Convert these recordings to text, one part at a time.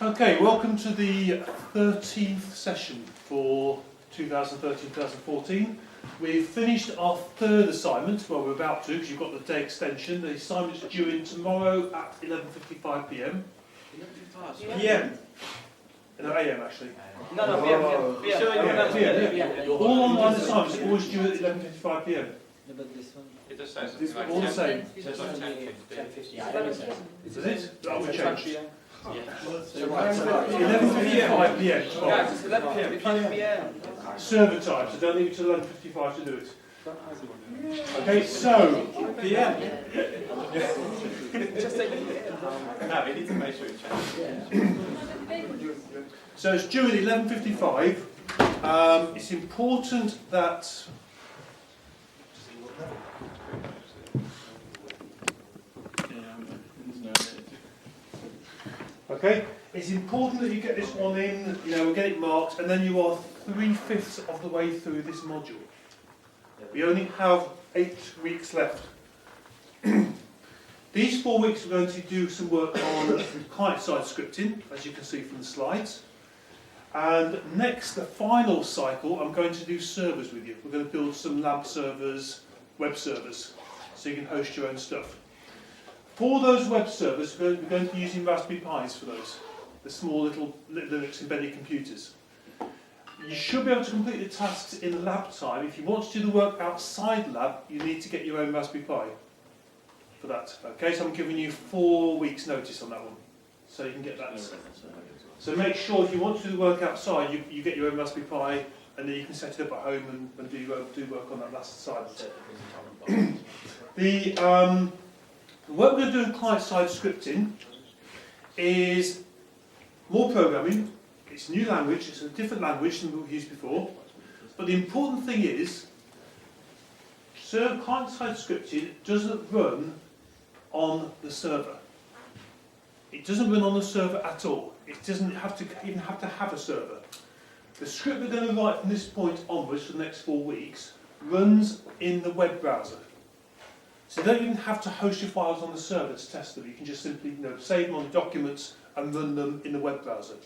Okay, welcome to the 13th session for 2013-2014. We've finished our third assignment, well we're about to because you've got the day extension. The assignment's due in tomorrow at 11:55 p.m. PM. No, AM actually. No, PM. All online assignments are always due at 11:55 p.m. No, but this one. It does say It's something all like the same. It says like 10:50. Is it? That will change. So right, so 11:55 p.m. tomorrow. it's 11:55 PM. Server time, so don't leave it till 11:55 to do it. Okay, so PM. Just say PM. No, we need to make sure it changes. So it's due at 11:55. It's important that it's important that you get this one in, we get it marked, and then you are 3/5 of the way through this module. We only have 8 weeks left. These 4 weeks we're going to do some work on client-side scripting, as you can see from the slides. And next, the final cycle, I'm going to do servers with you. We're going to build some lab servers, web servers, so you can host your own stuff. For those web servers, we're going to be using Raspberry Pis for those, the small little Linux embedded computers. You should be able to complete the tasks in lab time. If you want to do the work outside lab, you need to get your own Raspberry Pi for that. Okay, so I'm giving you 4 weeks notice on that one, so you can get that. So make sure if you want to do the work outside, you get your own Raspberry Pi, and then you can set it up at home and do work on that last assignment. The work we're going to do in client-side scripting is more programming. It's a new language, it's a different language than we've used before. But the important thing is, client-side scripting doesn't run on the server. It doesn't run on the server at all. It doesn't even have to have a server. The script we're going to write from this point onwards for the next 4 weeks runs in the web browser. So you don't even have to host your files on the server to test them. You can just simply save them on documents and run them in the web browser.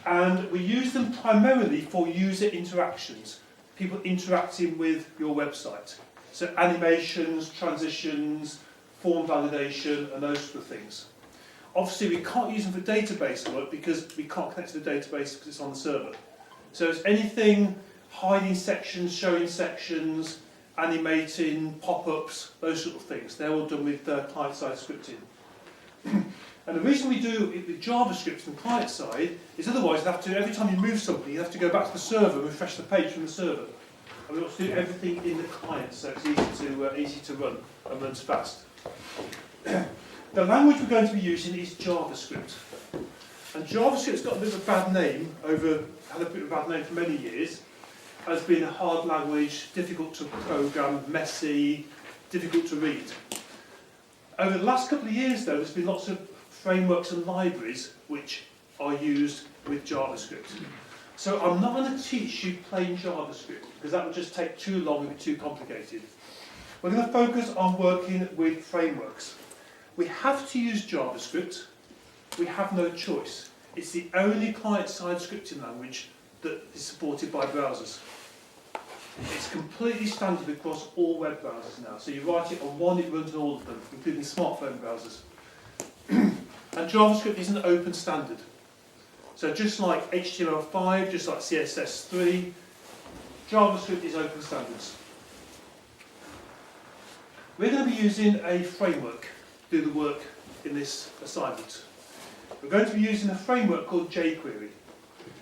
And we use them primarily for user interactions, people interacting with your website. So animations, transitions, form validation, and those sort of things. Obviously, we can't use them for database work because we can't connect to the database because it's on the server. So it's anything hiding sections, showing sections, animating, pop-ups, those sort of things. They're all done with client-side scripting. And the reason we do it with JavaScript from client-side is otherwise every time you move something, you have to go back to the server and refresh the page from the server. And we want to do everything in the client, so it's easy to run and runs fast. The language we're going to be using is JavaScript. And JavaScript's got a bit of a bad name, had a bit of a bad name for many years, as being a hard language, difficult to program, messy, difficult to read. Over the last couple of years though, there's been lots of frameworks and libraries which are used with JavaScript. So I'm not going to teach you plain JavaScript, because that would just take too long and be too complicated. We're going to focus on working with frameworks. We have to use JavaScript. We have no choice. It's the only client-side scripting language that is supported by browsers. It's completely standard across all web browsers now. So you write it on one, it runs on all of them, including smartphone browsers. And JavaScript is an open standard. So just like HTML5, just like CSS3, JavaScript is open standards. We're going to be using a framework to do the work in this assignment. We're going to be using a framework called Jquery.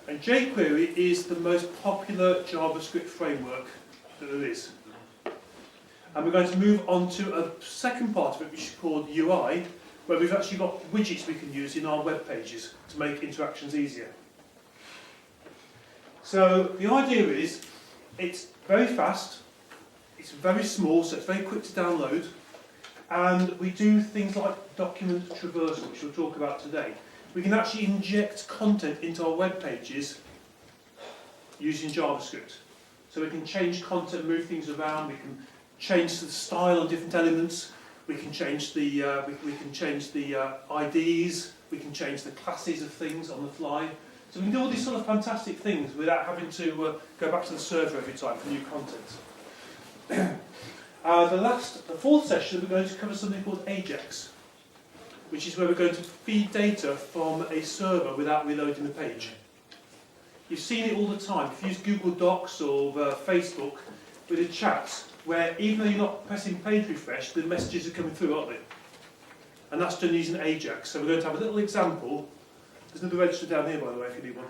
And Jquery is the most popular JavaScript framework that there is. And we're going to move on to a second part of it, which is called UI, where we've actually got widgets we can use in our web pages to make interactions easier. So the idea is, it's very fast, it's very small, so it's very quick to download, and we do things like document traversal, which we'll talk about today. We can actually inject content into our web pages using JavaScript. So we can change content, move things around, we can change the style on different elements, we can change the IDs, We can change the classes of things on the fly. So we can do all these sort of fantastic things without having to go back to the server every time for new content. The fourth session, we're going to cover something called Ajax, which is where we're going to feed data from a server without reloading the page. You've seen it all the time. If you use Google Docs or Facebook with a chat, where even though you're not pressing page refresh, the messages are coming through, aren't they? And that's done using Ajax. So we're going to have a little example. There's another register down here, by the way, if you need one.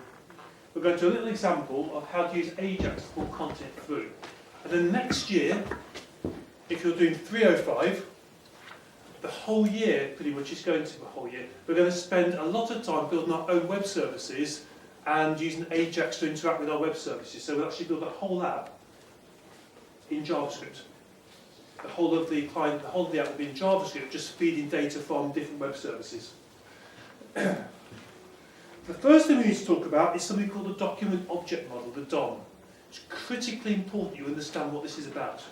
We're going to do a little example of how to use Ajax to pull content through. And then next year, if you're doing 305, the whole year, pretty much, is going to be the whole year. We're going to spend a lot of time building our own web services and using Ajax to interact with our web services. So we'll actually build a whole app in JavaScript. The whole of the client, the whole of the app will be in JavaScript, just feeding data from different web services. The first thing we need to talk about is something called the Document Object Model, the DOM. It's critically important you understand what this is about.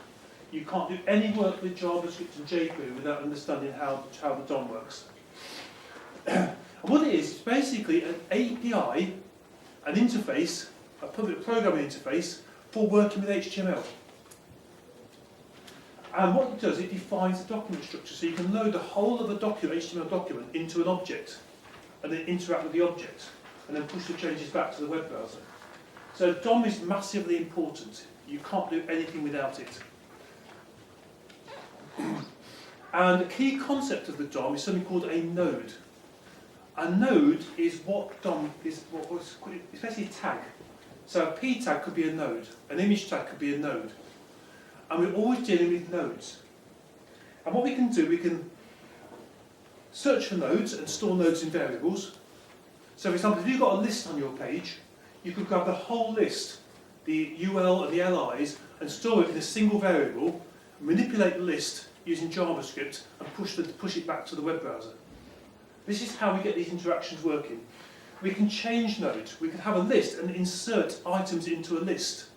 You can't do any work with JavaScript and Jquery without understanding how the DOM works. And what it is, it's basically an API, an interface, a public programming interface for working with HTML. And what it does, it defines the document structure, so you can load the whole of a document, HTML document, into an object, and then interact with the object, and then push the changes back to the web browser. So DOM is massively important. You can't do anything without it. And the key concept of the DOM is something called a node. A node is what DOM is, it's basically a tag. So a p tag could be a node, an image tag could be a node. And we're always dealing with nodes. And what we can do, we can search for nodes and store nodes in variables. So for example, if you've got a list on your page, you could grab the whole list, the UL and the LIs, and store it in a single variable, manipulate the list using JavaScript, and push it back to the web browser. This is how we get these interactions working. We can change nodes. We can have a list and insert items into a list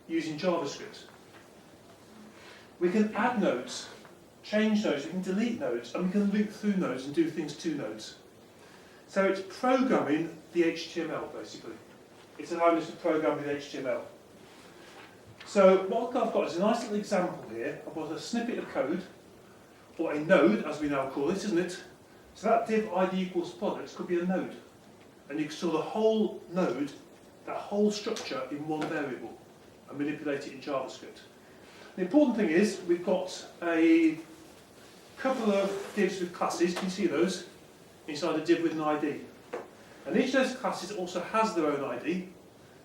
using JavaScript. We can add nodes, change nodes, we can delete nodes, and we can loop through nodes and do things to nodes. So it's programming the HTML, basically. It's allowing us to program with HTML. So what I've got is a nice little example here. I've got a snippet of code, or a node, as we now call it, isn't it? So that div ID equals products could be a node. And you can store the whole node, that whole structure, in one variable, and manipulate it in JavaScript. The important thing is, we've got a couple of divs with classes, can you see those? Inside a div with an ID. And each of those classes also has their own ID.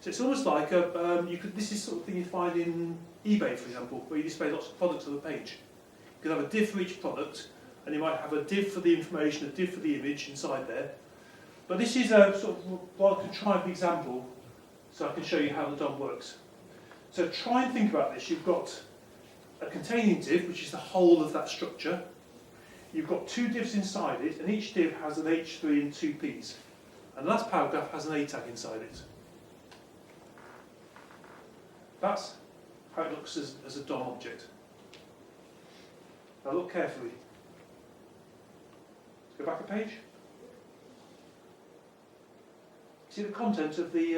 So it's almost like, this is sort of thing you find in eBay, for example, where you display lots of products on the page. You can have a div for each product, and you might have a div for the information, a div for the image inside there. But this is a sort of rather contrived example, so I can show you how the DOM works. So try and think about this. You've got a containing div, which is the whole of that structure. You've got two divs inside it, and each div has an H3 and two Ps. And the last paragraph has an A tag inside it. That's how it looks as a DOM object. Now look carefully. Let's go back a page. See the content of the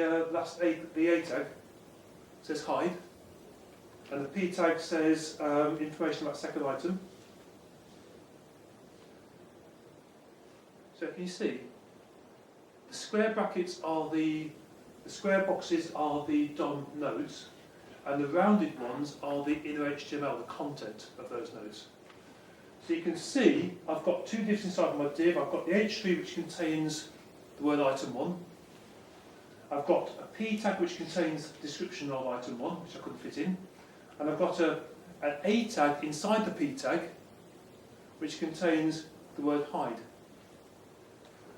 the A tag says hide, and the P tag says information about second item. So can you see? The square brackets are the square boxes are the DOM nodes, and the rounded ones are the inner HTML, the content of those nodes. So you can see I've got two divs inside of my div. I've got the H3, which contains the word item 1. I've got a P tag which contains the description of item 1, which I couldn't fit in. And I've got an A tag inside the P tag, which contains the word hide.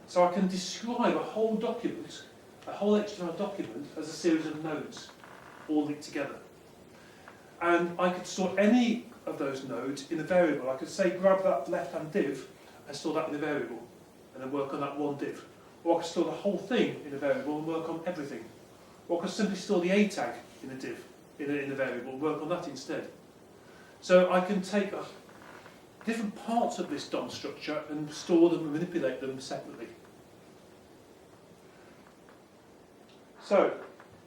So I can describe a whole document, a whole HTML document, as a series of nodes, all linked together. And I could store any of those nodes in a variable. I could say grab that left-hand div and store that in a variable, and then work on that one div. Or I could store the whole thing in a variable and work on everything. Or I could simply store the A tag in a div, in a variable, and work on that instead. So I can take different parts of this DOM structure and store them and manipulate them separately. So,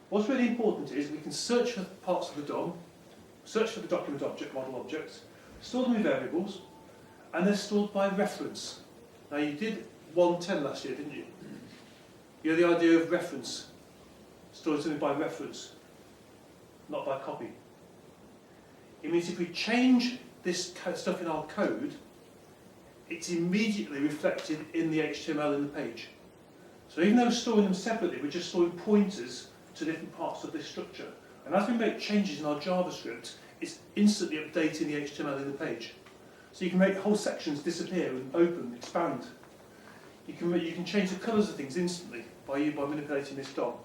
what's really important is we can search for parts of the DOM, search for the document object, model objects, store them in variables, and they're stored by reference. Now you did 110 last year, didn't you? You know the idea of reference, storing something by reference, not by copy. It means if we change this stuff in our code, it's immediately reflected in the HTML in the page. So even though we're storing them separately, we're just storing pointers to different parts of this structure. And as we make changes in our JavaScript, it's instantly updating the HTML in the page. So you can make whole sections disappear and open, expand. You can change the colours of things instantly by manipulating this DOM.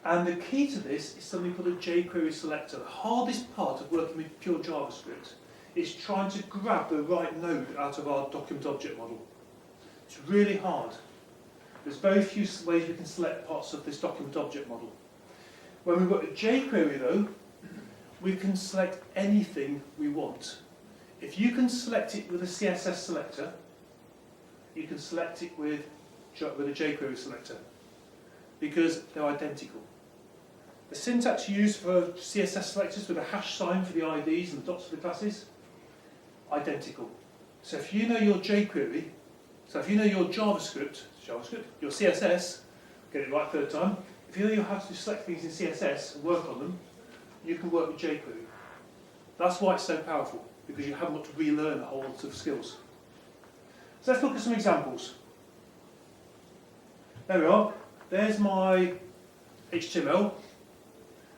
And the key to this is something called a Jquery Selector. The hardest part of working with pure JavaScript is trying to grab the right node out of our document object model. It's really hard. There's very few ways we can select parts of this document object model. When we work with Jquery though, we can select anything we want. If you can select it with a CSS selector, you can select it with a Jquery selector because they're identical. The syntax used for CSS selectors with a hash sign for the IDs and the dots for the classes, identical. So if you know your Jquery, so if you know your JavaScript, your CSS, get it right third time, if you know how to select things in CSS and work on them, you can work with Jquery. That's why it's so powerful, because you haven't got to relearn a whole lot of skills. So let's look at some examples. There we are. There's my HTML.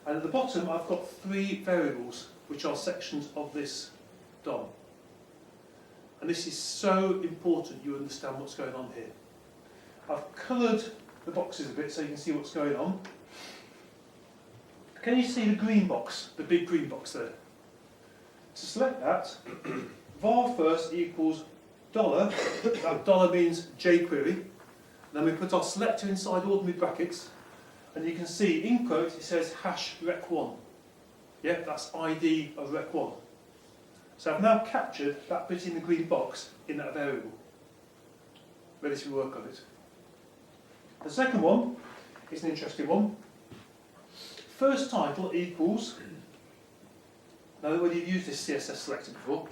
And at the bottom, I've got 3 variables, which are sections of this DOM. And this is so important you understand what's going on here. I've coloured the boxes a bit so you can see what's going on. Can you see the green box, the big green box there? To select that, var first equals $, that dollar means Jquery. Then we put our selector inside ordinary brackets, and you can see in quote it says hash rec1. Yeah, that's ID of rec1. So I've now captured that bit in the green box in that variable. Ready to work on it. The second one is an interesting one. First title equals, now whether you've used this CSS selector before,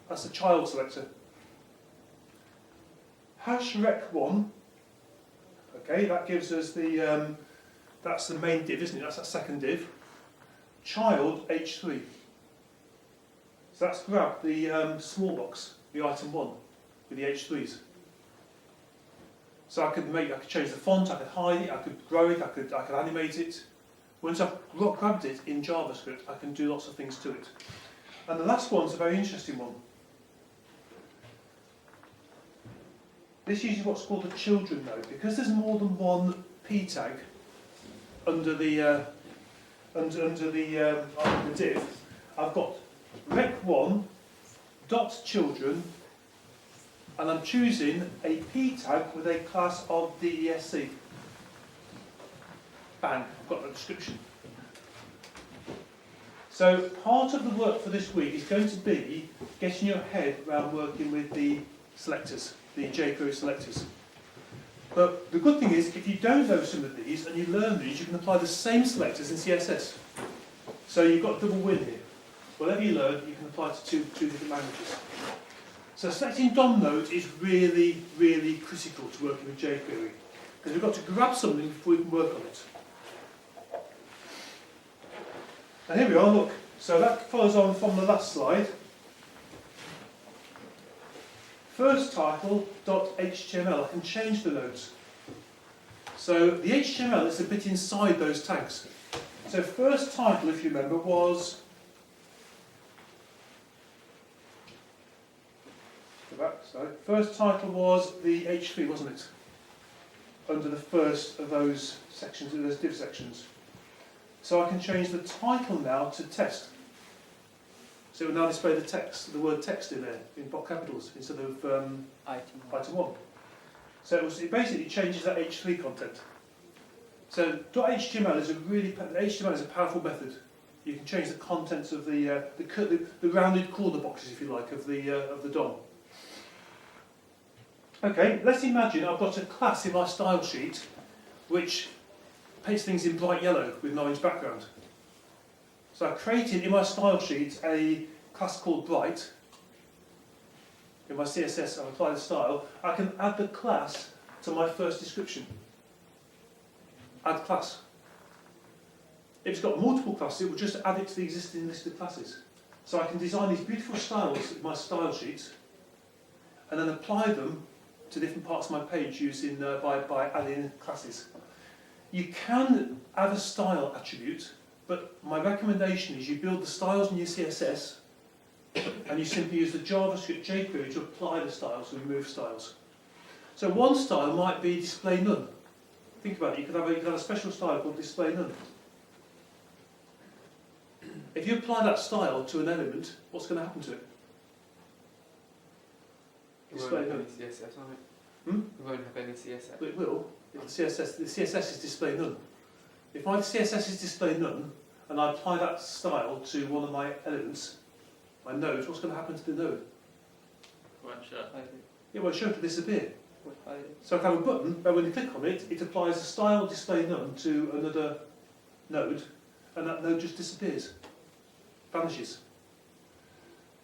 that's a child selector. Hash rec1, okay, that gives us the, that's the main div, isn't it? That's that second div. Child h3. So that's grabbed the small box, the item 1, with the h3s. So I could change the font, I could hide it, I could grow it, I could animate it. Once I've grabbed it in JavaScript, I can do lots of things to it. And the last one's a very interesting one. This uses what's called a children node. Because there's more than one p tag under the div, I've got rec1 dot children, and I'm choosing a p tag with a class of DESC. Bang, I've got the description. So part of the work for this week is going to be getting your head around working with the selectors, the Jquery selectors. But the good thing is, if you don't know some of these and you learn these, you can apply the same selectors in CSS. So you've got a double win here. Whatever you learn, you can apply to two different languages. So selecting DOM nodes is really, really critical to working with Jquery, because we've got to grab something before we can work on it. And here we are, look. So that follows on from the last slide. First title.html, I can change the nodes. So the HTML is a bit inside those tags. So first title, if you remember, was first title was the h3, wasn't it? Under the first of those sections, those div sections. So I can change the title now to test. So it will now display the text, the word text in there, in block capitals, instead of item 1. So it basically changes that h3 content. So .html is HTML is a powerful method. You can change the contents of the rounded corner boxes, if you like, of the DOM. Okay, let's imagine I've got a class in my style sheet which paints things in bright yellow with an orange background. So I've created in my style sheet a class called Bright. In my CSS, I've applied the style. I can add the class to my first description. Add class. If it's got multiple classes, it will just add it to the existing list of classes. So I can design these beautiful styles in my style sheet and then apply them to different parts of my page using by adding in classes. You can add a style attribute, but my recommendation is you build the styles in your CSS and you simply use the JavaScript jQuery to apply the styles and remove styles. So one style might be display none. Think about it, you could have a special style called display none. If you apply that style to an element, what's going to happen to it? Display none. Any CSS on it. Hmm? We won't have any CSS. But it will. If the CSS is display none. If my CSS is display none, and I apply that style to one of my elements, my node, what's going to happen to the node? Won't show. It won't show it to disappear. Would hide it. So I can have a button, but when you click on it, it applies a style display none to another node, and that node just disappears, vanishes.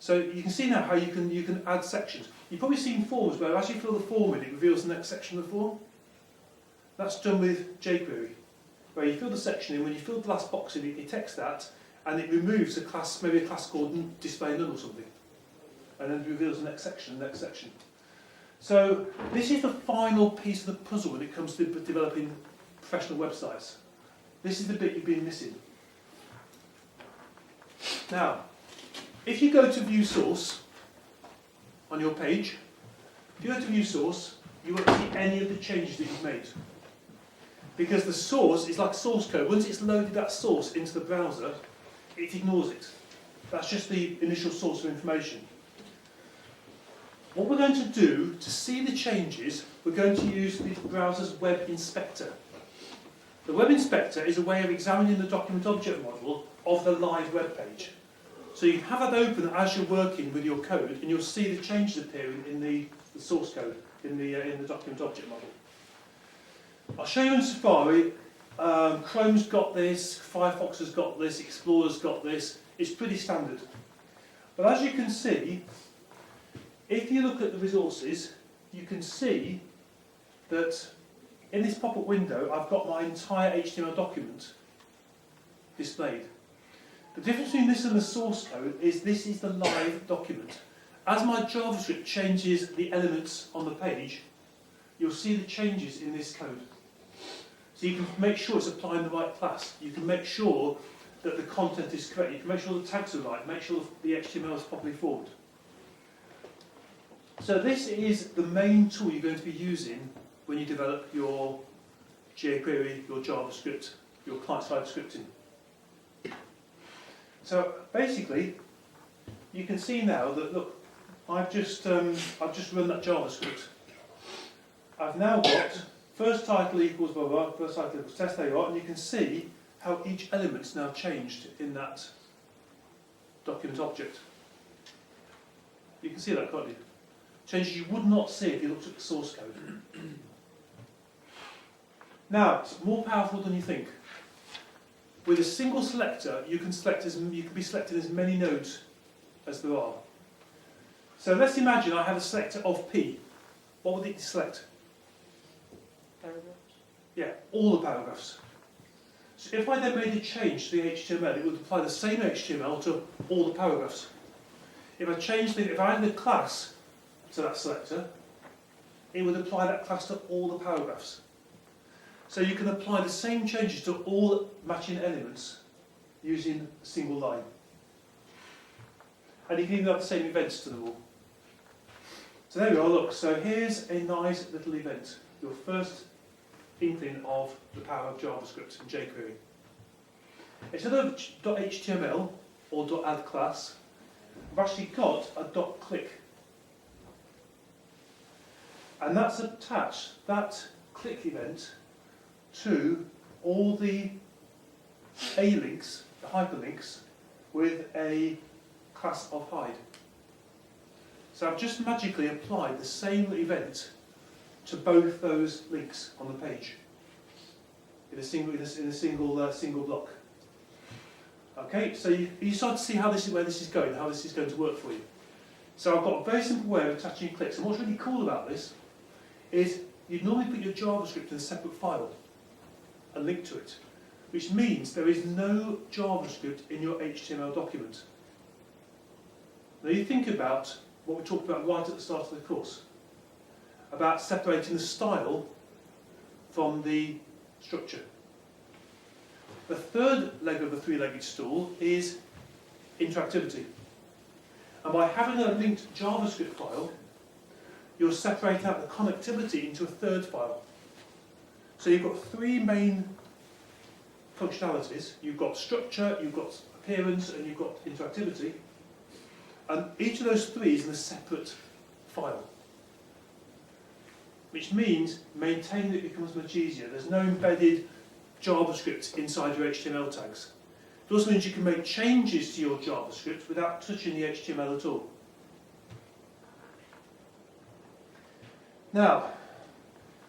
So you can see now how you can add sections. You've probably seen forms where as you fill the form in, it reveals the next section of the form. That's done with jQuery, where you fill the section in, when you fill the last box in, it detects that, and it removes a class, maybe a class called display none or something, and then it reveals the next section, So this is the final piece of the puzzle when it comes to developing professional websites. This is the bit you've been missing. Now, if you go to view source on your page, if you go to view source, you won't see any of the changes that you've made. Because the source is like source code. Once it's loaded that source into the browser, it ignores it. That's just the initial source of information. What we're going to do to see the changes, we're going to use the browser's web inspector. The web inspector is a way of examining the document object model of the live web page. So you have that open as you're working with your code, and you'll see the changes appearing in the source code, in the document object model. I'll show you in Safari. Chrome's got this, Firefox has got this, Explorer's got this. It's pretty standard. But as you can see, if you look at the resources, you can see that in this pop-up window, I've got my entire HTML document displayed. The difference between this and the source code is this is the live document. As my JavaScript changes the elements on the page, you'll see the changes in this code. So you can make sure it's applying the right class. You can make sure that the content is correct. You can make sure the tags are right. Make sure the HTML is properly formed. So this is the main tool you're going to be using when you develop your jQuery, your JavaScript, your client-side scripting. So basically, you can see now that, look, I've just run that JavaScript. I've now got first title equals blah, blah, first title equals test, there you are, and you can see how each element's now changed in that document object. You can see that, can't you? Changes you would not see if you looked at the source code. Now, it's more powerful than you think. With a single selector, you can be selecting as many nodes as there are. So let's imagine I have a selector of P. What would it select? Paragraphs. Yeah, all the paragraphs. So if I then made a change to the HTML, it would apply the same HTML to all the paragraphs. If I added a class to that selector, it would apply that class to all the paragraphs. So you can apply the same changes to all matching elements using a single line. And you can even have the same events to them all. So there we are, look. So here's a nice little event. Your first inkling of the power of JavaScript and jQuery. Instead of .html or .add class, I've actually got a .click. And that's attached, that click event, to all the A-links, the hyperlinks, with a class of hide. So I've just magically applied the same event to both those links on the page in a single block. Okay, so you start to see how where this is going, how this is going to work for you. So I've got a very simple way of attaching clicks, and what's really cool about this is you'd normally put your JavaScript in a separate file and link to it, which means there is no JavaScript in your HTML document. Now you think about what we talked about right at the start of the course, about separating the style from the structure. The third leg of the three-legged stool is interactivity. And by having a linked JavaScript file, you'll separate out the connectivity into a third file. So you've got three main functionalities. You've got structure, you've got appearance, and you've got interactivity. And each of those three is in a separate file, which means maintaining it becomes much easier. There's no embedded JavaScript inside your HTML tags. It also means you can make changes to your JavaScript without touching the HTML at all. Now,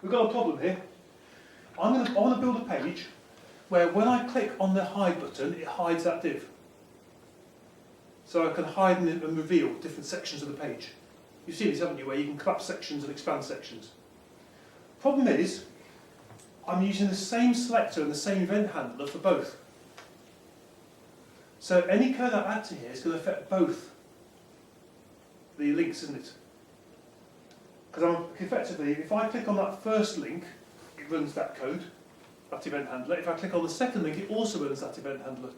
we've got a problem here. I want to build a page where when I click on the hide button, it hides that div. So I can hide and reveal different sections of the page. You've seen this, haven't you, where you can collapse sections and expand sections. Problem is, I'm using the same selector and the same event handler for both. So any code I add to here is going to affect both the links, isn't it? Because effectively, if I click on that first link, it runs that code, that event handler. If I click on the second link, it also runs that event handler.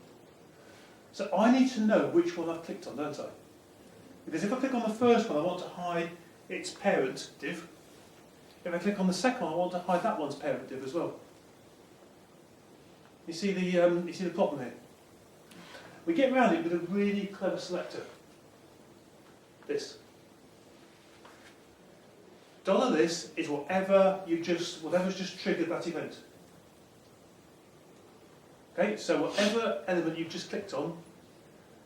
So I need to know which one I've clicked on, don't I? Because if I click on the first one, I want to hide its parent div. If I click on the second one, I want to hide that one's parent div as well. You see the problem here? We get around it with a really clever selector. This. $this is whatever's just triggered that event. Okay, so whatever element you've just clicked on,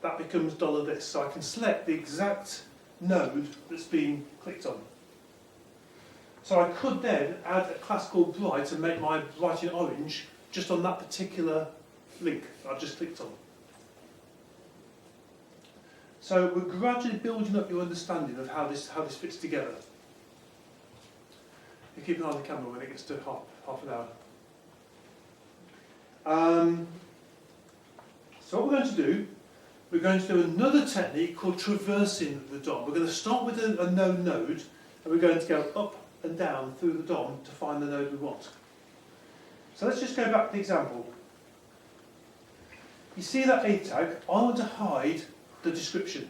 that becomes $this. So I can select the exact node that's been clicked on. So I could then add a class called bright and make my bright in orange just on that particular link that I've just clicked on. So we're gradually building up your understanding of how this fits together. You keep an eye on the camera when it gets to half an hour. So what we're going to do, we're going to do another technique called traversing the DOM. We're going to start with a known node, and we're going to go up and down through the DOM to find the node we want. So let's just go back to the example. You see that A tag? I want to hide the description.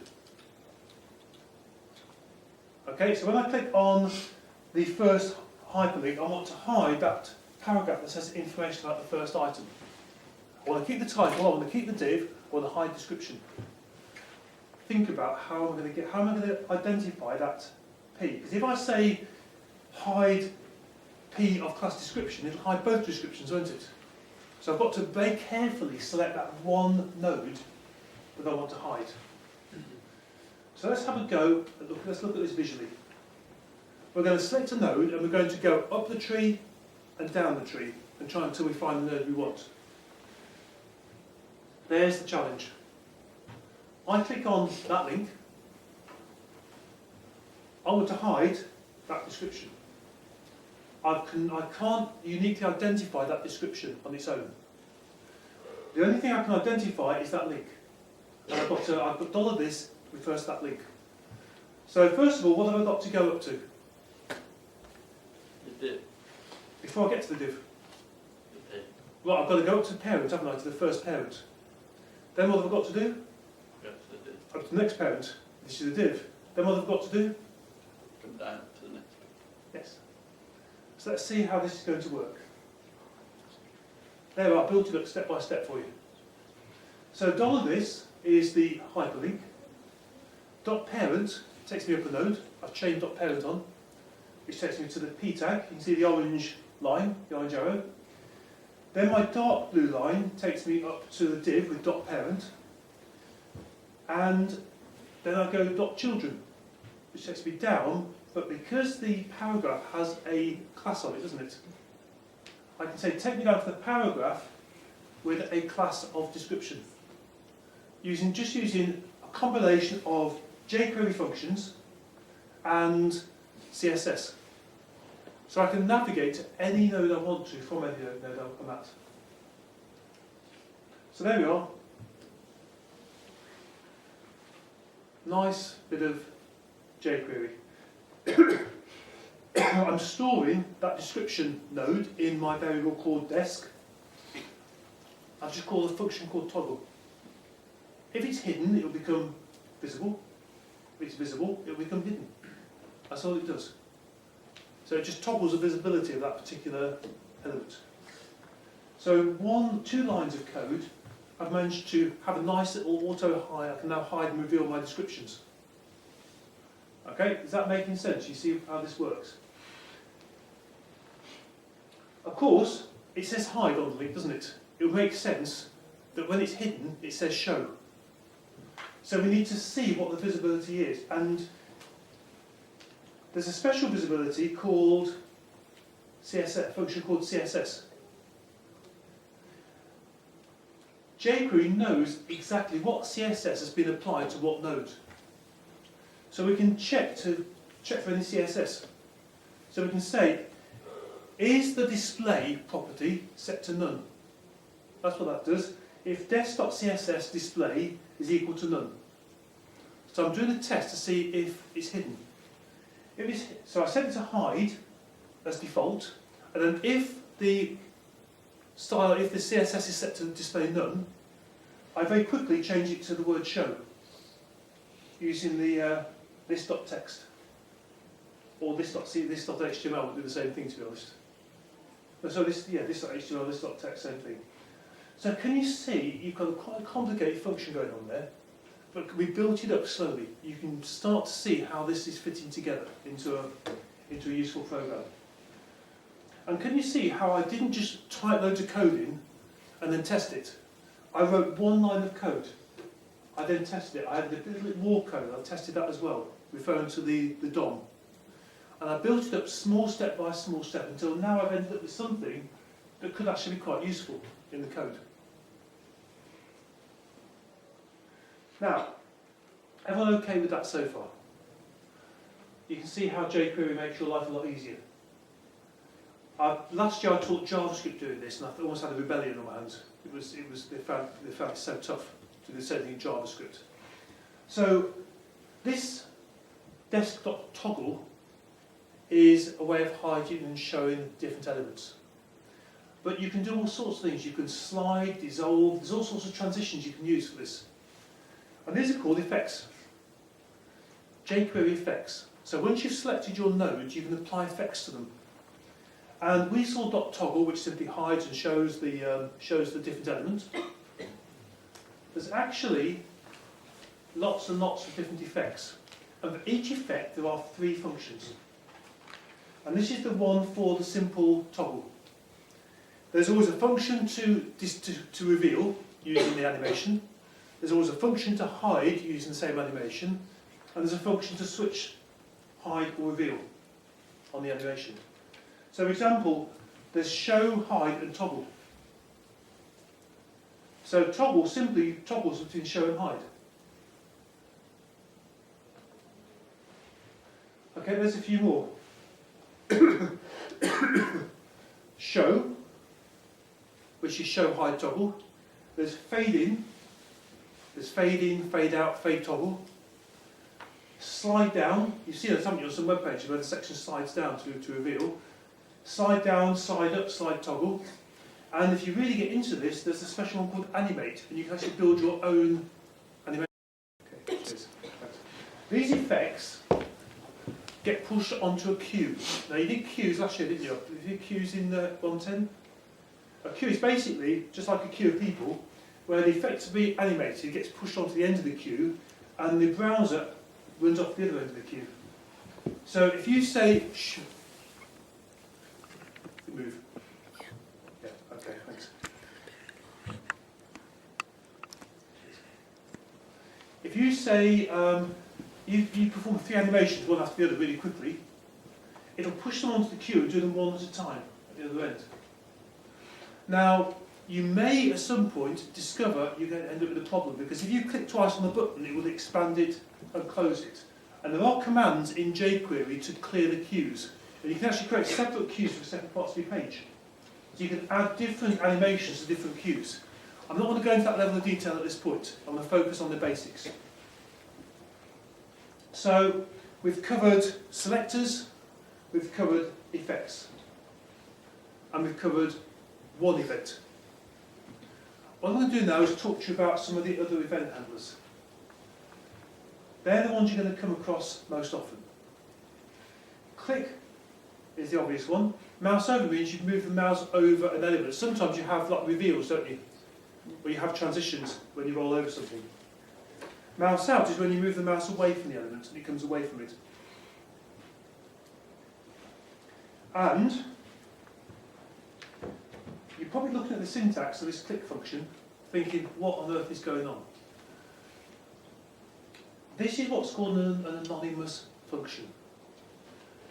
Okay, so when I click on the first hyperlink, I want to hide that paragraph that says information about the first item. I want to keep the title, I want to keep the div, I want to hide description. Think about how am I going to identify that P? Because if I say hide P of class description, it'll hide both descriptions, won't it? So I've got to very carefully select that one node that I want to hide. So let's have a go, let's look at this visually. We're going to select a node and we're going to go up the tree and down the tree and try until we find the node we want. There's the challenge. I click on that link. I want to hide that description. I can't uniquely identify that description on its own. The only thing I can identify is that link. And I've got $this refers to that link. So first of all, what have I got to go up to? The div. Before I get to the div. The div. Right, I've got to go up to the parent, haven't I, to the first parent. Then what have I got to do? Go to the div. Up to the next parent. This is the div. Then what have I got to do? Come down to the next bit. Yes. So let's see how this is going to work. There, I've built it up step by step for you. So $this is the hyperlink. .parent takes me up a node. I've chained .parent on, which takes me to the P tag. You can see the orange line, the orange arrow. Then my dark blue line takes me up to the div with .parent. And then I go .children, which takes me down but because the paragraph has a class on it, doesn't it? I can say take me down to the paragraph with a class of description. Just using a combination of jQuery functions and CSS. So I can navigate to any node I want to from any node I'm at. So there we are. Nice bit of jQuery. I'm storing that description node in my variable called desk. I'll just call a function called toggle. If it's hidden, it will become visible. If it's visible, it will become hidden. That's all it does. So it just toggles the visibility of that particular element. So two lines of code, I've managed to have a nice little auto hide. I can now hide and reveal my descriptions. Okay, is that making sense? You see how this works? Of course, it says hide on the link, doesn't it? It would make sense that when it's hidden, it says show. So we need to see what the visibility is. And there's a special visibility called CSS, a function called CSS. jQuery knows exactly what CSS has been applied to what node. So we can check for any CSS. So we can say, is the display property set to none? That's what that does. If desk.css display is equal to none. So I'm doing a test to see if it's hidden. So I set it to hide as default, and then if the CSS is set to display none, I very quickly change it to the word show using the this.text or this.html would do the same thing, to be honest. So this.html, this.text, same thing. So can you see you've got quite a complicated function going on there, but we built it up slowly. You can start to see how this is fitting together into a useful program. And can you see how I didn't just type loads of code in and then test it? I wrote one line of code. I then tested it. I had a little more code. I tested that as well, referring to the DOM. And I built it up small step by small step until now I've ended up with something that could actually be quite useful in the code. Now, everyone okay with that so far? You can see how jQuery makes your life a lot easier. Last year I taught JavaScript doing this, and I almost had a rebellion on my hands. They found it so tough to do the same thing in JavaScript. So this desk.toggle is a way of hiding and showing different elements. But you can do all sorts of things. You can slide, dissolve. There's all sorts of transitions you can use for this. And these are called effects. jQuery effects. So once you've selected your nodes, you can apply effects to them. And we saw .toggle, which simply hides and shows the different elements. There's actually lots and lots of different effects. And for each effect, there are 3 functions. And this is the one for the simple toggle. There's always a function to reveal using the animation. There's always a function to hide using the same animation. And there's a function to switch, hide or reveal on the animation. So for example, there's show, hide and toggle. So toggle simply toggles between show and hide. Okay, there's a few more. Show, which is show, hide, toggle. There's fade in. There's fade in, fade out, fade toggle. Slide down. You've seen that, haven't you, on some web pages where the section slides down to reveal. Slide down, slide up, slide toggle. And if you really get into this, there's a special one called animate, and you can actually build your own animation. Okay, cheers. These effects get pushed onto a queue. Now you did queues last year, didn't you? You did queues in 110. A queue is basically just like a queue of people, where the effect to be animated gets pushed onto the end of the queue, and the browser runs off the other end of the queue. So if you say move. Yeah, okay, thanks. If you say you perform 3 animations, one after the other, really quickly, it'll push them onto the queue and do them one at a time at the other end. Now, you may at some point discover you're going to end up with a problem, because if you click twice on the button, it will expand it and close it. And there are commands in jQuery to clear the queues. And you can actually create separate queues for separate parts of your page. So you can add different animations to different queues. I'm not going to go into that level of detail at this point. I'm going to focus on the basics. So we've covered selectors, we've covered effects, and we've covered one event. What I'm going to do now is talk to you about some of the other event handlers. They're the ones you're going to come across most often. Click is the obvious one. Mouse over means you move the mouse over an element. Sometimes you have like reveals, don't you? Where you have transitions when you roll over something. Mouse out is when you move the mouse away from the element and it comes away from it. And you're probably looking at the syntax of this click function, thinking, what on earth is going on? This is what's called an anonymous function.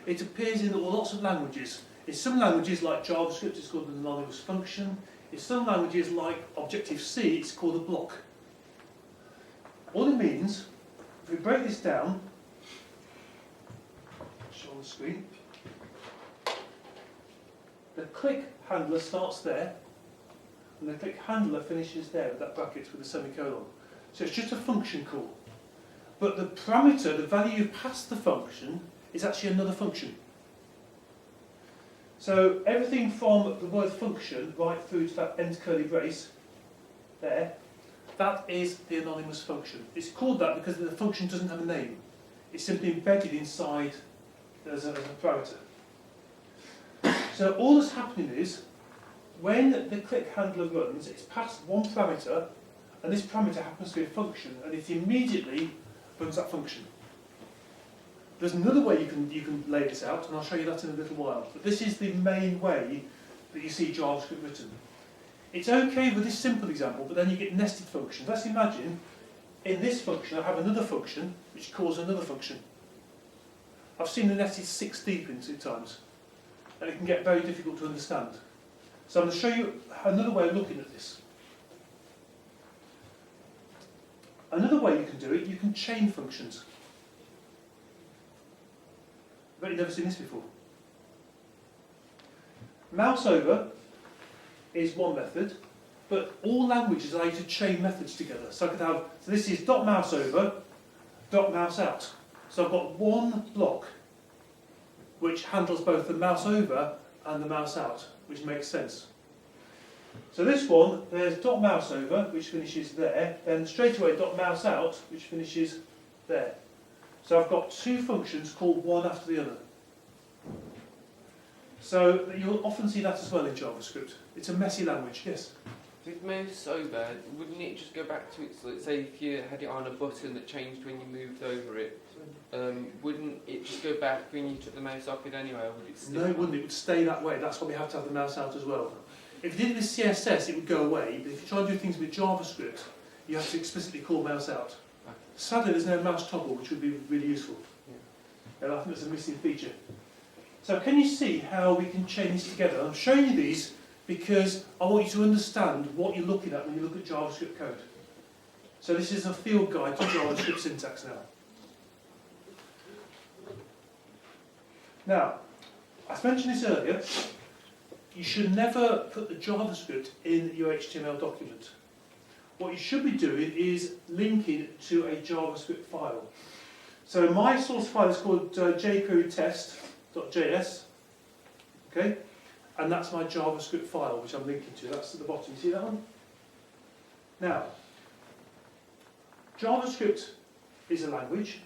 It appears in lots of languages. In some languages, like JavaScript, it's called an anonymous function. In some languages, like Objective-C, it's called a block. All it means, if we break this down, show on the screen, the click handler starts there, and the click handler finishes there with that bracket with a semicolon. So it's just a function call. But the parameter, the value you pass the function, is actually another function. So everything from the word function right through to that end curly brace there, that is the anonymous function. It's called that because the function doesn't have a name. It's simply embedded inside as a parameter. So all that's happening is, when the click handler runs, it's passed one parameter, and this parameter happens to be a function, and it immediately runs that function. There's another way you can lay this out, and I'll show you that in a little while. But this is the main way that you see JavaScript written. It's okay with this simple example, but then you get nested functions. Let's imagine in this function I have another function which calls another function. I've seen the nested 6 deep in 2 times, and it can get very difficult to understand. So I'm going to show you another way of looking at this. Another way you can do it, you can chain functions. I bet you've never seen this before. Mouse over is one method, but all languages allow you to chain methods together. So I could have, so this is .mouse over, .mouse out. So I've got one block which handles both the mouse over and the mouse out, which makes sense. So this one, there's .mouse over, which finishes there, then straight away .mouse out, which finishes there. So I've got 2 functions called one after the other. So you'll often see that as well in JavaScript. It's a messy language, yes? With mouse over, wouldn't it just go back to its, let's say if you had it on a button that changed when you moved over it, wouldn't it just go back when you took the mouse off it anyway, or would it still? No, it wouldn't. It would stay that way. That's why we have to have the mouse out as well. If you did it with CSS, it would go away, but if you try to do things with JavaScript, you have to explicitly call mouse out. Sadly, there's no mouse toggle, which would be really useful. And I think that's a missing feature. So can you see how we can chain these together? I'm showing you these because I want you to understand what you're looking at when you look at JavaScript code. So this is a field guide to JavaScript syntax now. Now, I mentioned this earlier, you should never put the JavaScript in your HTML document. What you should be doing is linking to a JavaScript file. So my source file is called Jquery test.js, okay? And that's my JavaScript file, which I'm linking to. That's at the bottom. You see that one? Now, JavaScript is a language.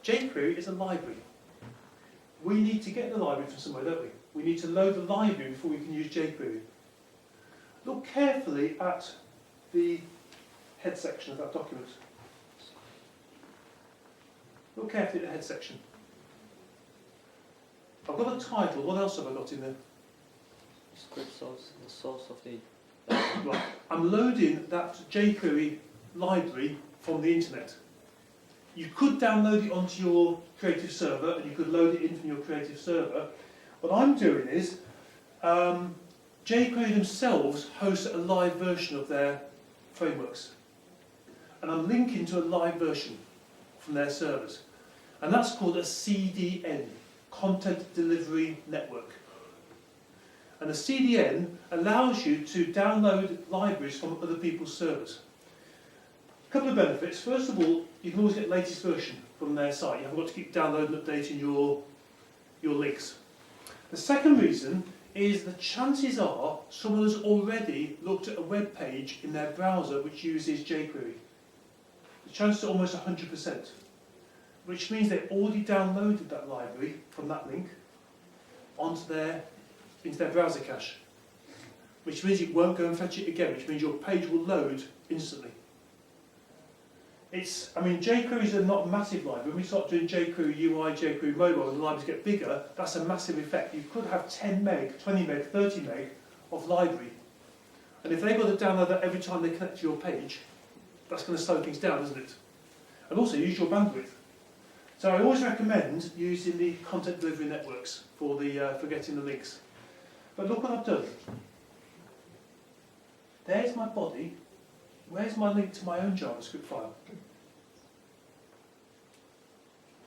Jquery is a library. We need to get the library from somewhere, don't we? We need to load the library before we can use Jquery. Look carefully at the head section of that document. Look carefully at the head section. I've got a title. What else have I got in there? Script source, the source of the... Right. I'm loading that Jquery library from the internet. You could download it onto your creative server, and you could load it in from your creative server. What I'm doing is, jQuery themselves host a live version of their frameworks. And I'm linking to a live version from their servers. And that's called a CDN, Content Delivery Network. And a CDN allows you to download libraries from other people's servers. A couple of benefits. First of all, you can always get the latest version from their site. You haven't got to keep downloading and updating your links. The second reason is the chances are someone has already looked at a web page in their browser which uses jQuery. The chances are almost 100%, which means they've already downloaded that library from that link into their browser cache, which means it won't go and fetch it again, which means your page will load instantly. jQuery is not a massive library. When we start doing jQuery UI, jQuery mobile, and the libraries get bigger, that's a massive effect. You could have 10 meg, 20 meg, 30 meg of library. And if they've got to download that every time they connect to your page, that's going to slow things down, isn't it? And also use your bandwidth. So I always recommend using the content delivery networks for getting the links. But look what I've done. There's my body. Where's my link to my own JavaScript file?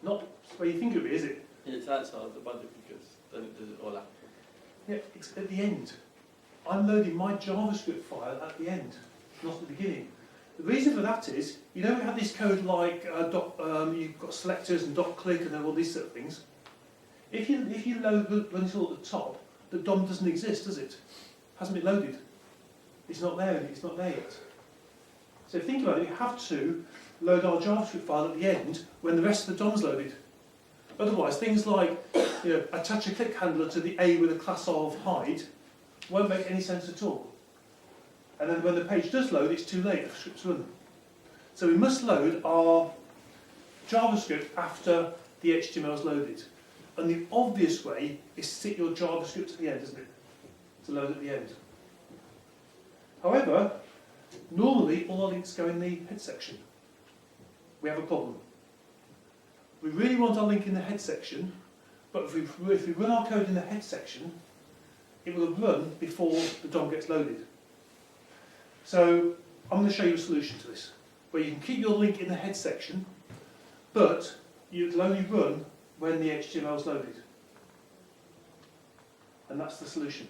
Not where you think it would be, is it? It's outside of the body because then it does it all after. Yeah, it's at the end. I'm loading my JavaScript file at the end, not at the beginning. The reason for that is, you know we have this code like you've got selectors and .click and all these sort of things. If you run it all at the top, the DOM doesn't exist, does it? Hasn't been loaded. It's not there. It's not there yet. So think about it. We have to load our JavaScript file at the end when the rest of the DOM's loaded. Otherwise, things like attach a click handler to the A with a class of hide won't make any sense at all. And then when the page does load, it's too late, the script's run. So we must load our JavaScript after the HTML is loaded. And the obvious way is to stick your JavaScript at the end, isn't it? To load at the end. However, normally all our links go in the head section. We have a problem. We really want our link in the head section, but if we run our code in the head section, it will run before the DOM gets loaded. So I'm going to show you a solution to this, where you can keep your link in the head section, but it'll only run when the HTML is loaded. And that's the solution.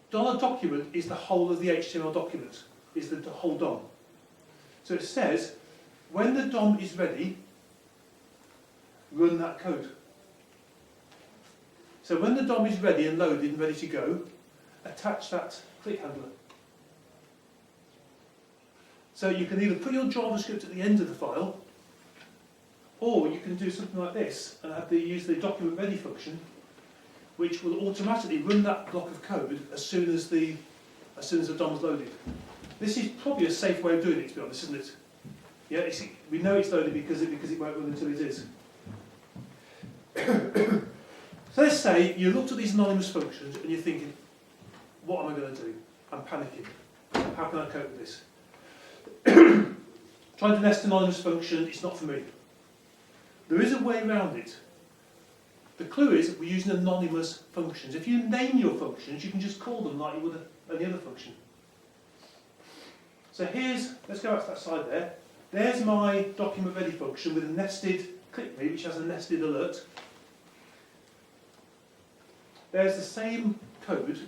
$document is the whole of the HTML document, is the whole DOM. So it says, when the DOM is ready, run that code. So when the DOM is ready and loaded and ready to go, attach that click handler. So you can either put your JavaScript at the end of the file, or you can do something like this and use the document ready function, which will automatically run that block of code as soon as the DOM is loaded. This is probably a safe way of doing it, to be honest, isn't it? Yeah, we know it's loaded because it won't run until it is. So let's say you looked at these anonymous functions and you're thinking, what am I going to do? I'm panicking. How can I cope with this? Trying to nest anonymous function, it's not for me. There is a way around it. The clue is that we're using anonymous functions. If you name your functions, you can just call them like you would any other function. So let's go out to that side there. There's my document ready function with a nested click me, which has a nested alert. There's the same code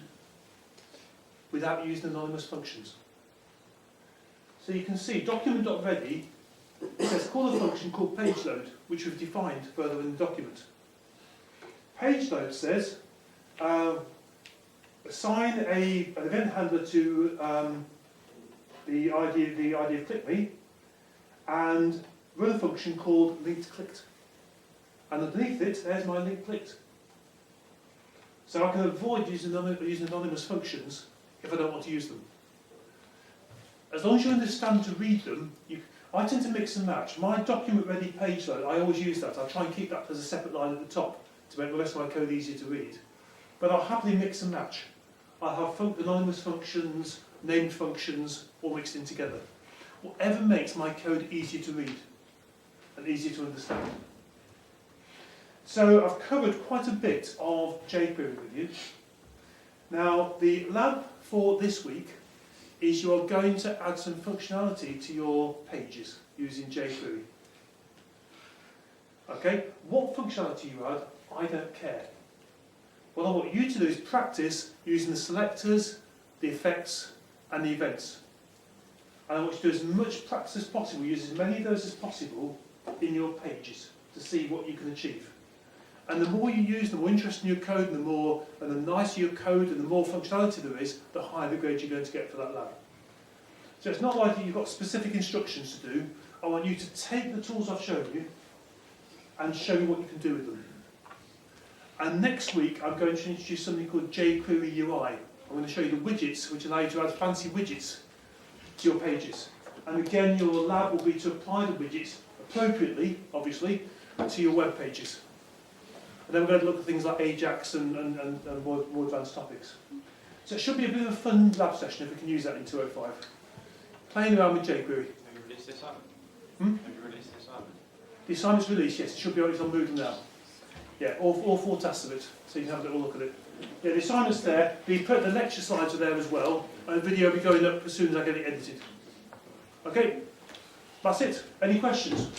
without using anonymous functions. So you can see document.ready says call a function called pageLoad, which we've defined further in the document. PageLoad says assign an event handler to the ID of clickme and run a function called linked_clicked. And underneath it, there's my link clicked. So I can avoid using anonymous functions if I don't want to use them. As long as you understand to read them, I tend to mix and match. My document ready page load, I always use that. I try and keep that as a separate line at the top to make the rest of my code easier to read. But I'll happily mix and match. I'll have anonymous functions, named functions, all mixed in together. Whatever makes my code easier to read and easier to understand. So I've covered quite a bit of jQuery with you. Now the lab for this week is you are going to add some functionality to your pages using jQuery. Okay, what functionality you add, I don't care. What I want you to do is practice using the selectors, the effects and the events. And I want you to do as much practice as possible, use as many of those as possible in your pages to see what you can achieve. And the more you use, the more interesting your code, and the nicer your code and the more functionality there is, the higher the grade you're going to get for that lab. So it's not like you've got specific instructions to do. I want you to take the tools I've shown you and show you what you can do with them. And next week I'm going to introduce something called jQuery UI. I'm going to show you the widgets which allow you to add fancy widgets to your pages. And again, your lab will be to apply the widgets appropriately, obviously, to your web pages. And then we're going to look at things like Ajax and more advanced topics. So it should be a bit of a fun lab session if we can use that in 205. Playing around with jQuery. Have you released the assignment? Have you released the assignment? The assignment's released, yes. It should be on Moodle now. Yeah, all 4 tests of it, so you can have a little look at it. Yeah, the assignment's there. The lecture slides are there as well, and the video will be going up as soon as I get it edited. Okay, that's it. Any questions?